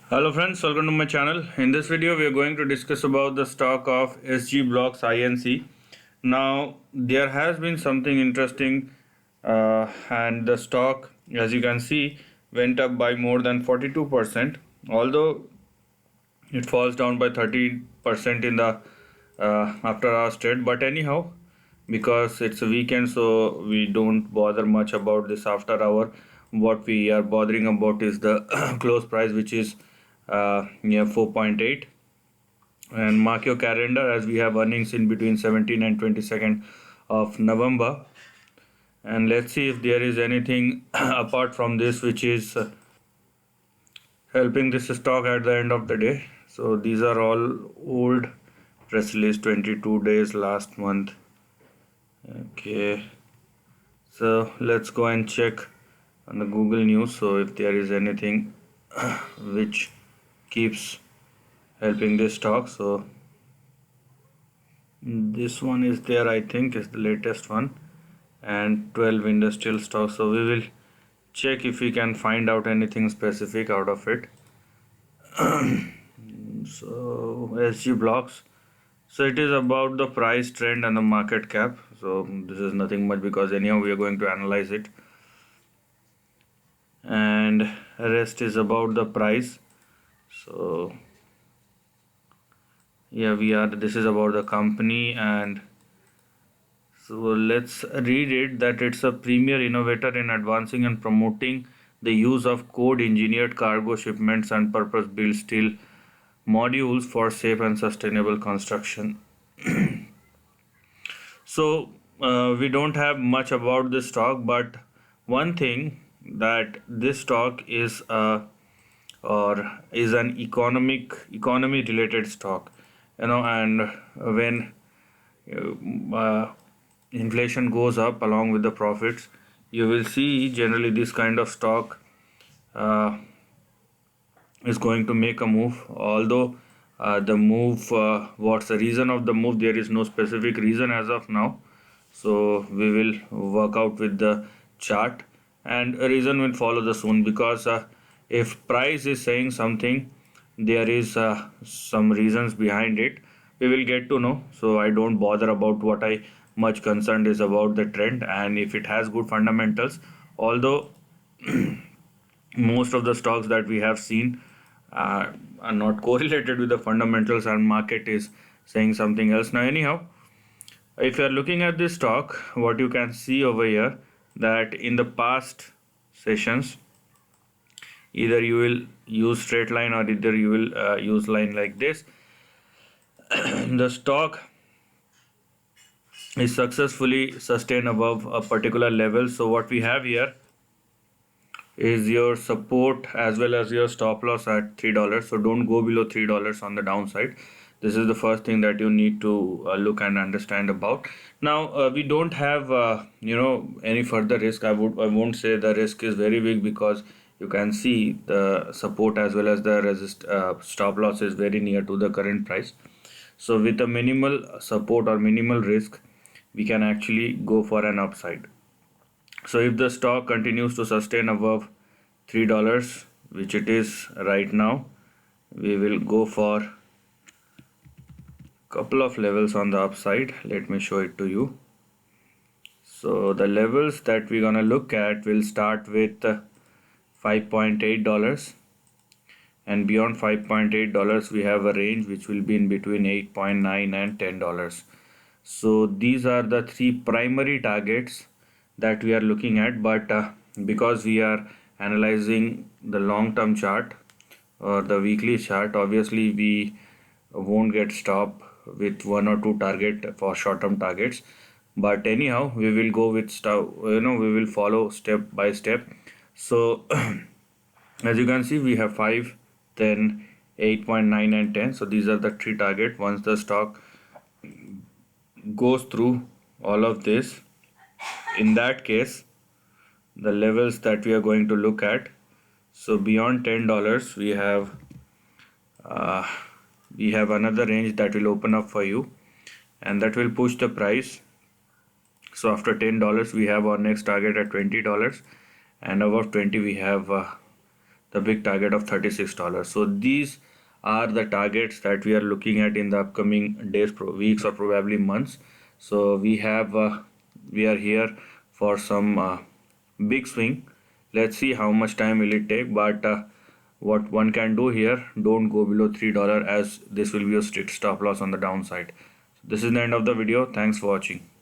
Hello friends, welcome to my channel. In this video, we are going to discuss about the stock of SG Blocks INC. Now, there has been something interesting, and the stock, as you can see, went up by more than 42%. Although it falls down by 30% in the after hours trade, but anyhow, because it's a weekend, so we don't bother much about this after hour. What we are bothering about is the close price, which is near 4.8. And mark your calendar, as we have earnings in between 17 and 22nd of November. And let's see if there is anything apart from this which is helping this stock at the end of the day. So these are all old press release, 22 days last month. Okay, so let's go and check on the Google News, so if there is anything which keeps helping this stock. So this one is there, I think is the latest one, and 12 industrial stocks. So we will check if we can find out anything specific out of it. So SG Blocks, so it is about the price trend and the market cap. So this is nothing much, because anyhow we are going to analyze it, and rest is about the price. So yeah, this is about the company. And so let's read it, that it's a premier innovator in advancing and promoting the use of code engineered cargo shipments and purpose built steel modules for safe and sustainable construction. So we don't have much about this stock, but one thing, that this stock is an economy related stock, and when inflation goes up along with the profits, you will see generally this kind of stock uh, is going to make a move. Although the move, what's the reason of the move, there is no specific reason as of now. So we will work out with the chart, and a reason will follow the soon, because if price is saying something, there is some reasons behind it, we will get to know. So I don't bother about what I much concerned is about the trend, and if it has good fundamentals. Although most of the stocks that we have seen are not correlated with the fundamentals, and market is saying something else. Now anyhow, if you are looking at this stock, what you can see over here, that in the past sessions, either you will use straight line, or either you will use line like this. The stock is successfully sustained above a particular level. So what we have here is your support as well as your stop loss at $3. So don't go below $3 on the downside. This is the first thing that you need to look and understand about. Now we don't have any further risk. I won't say the risk is very big, because you can see the support as well as the stop loss is very near to the current price. So with a minimal support or minimal risk, we can actually go for an upside. So if the stock continues to sustain above $3, which it is right now, we will go for couple of levels on the upside. Let me show it to you. So the levels that we're gonna look at will start with $5.8, and beyond $5.8 we have a range which will be in between 8.9 and $10. So these are the three primary targets that we are looking at. But because we are analyzing the long term chart or the weekly chart, obviously we won't get stopped with one or two target for short term targets. But anyhow, we will go with stuff, we will follow step by step. So as you can see, we have 5, then 8.9 and 10. So these are the three target. Once the stock goes through all of this, in that case, the levels that we are going to look at, so beyond $10 uh, we have another range that will open up for you, and that will push the price. So after $10 we have our next target at $20, and above 20 we have the big target of $36. So these are the targets that we are looking at in the upcoming days, weeks, or probably months. So we are here for some big swing. Let's see how much time will it take, but what one can do here, don't go below $3, as this will be a strict stop loss on the downside. This is the end of the video. Thanks for watching.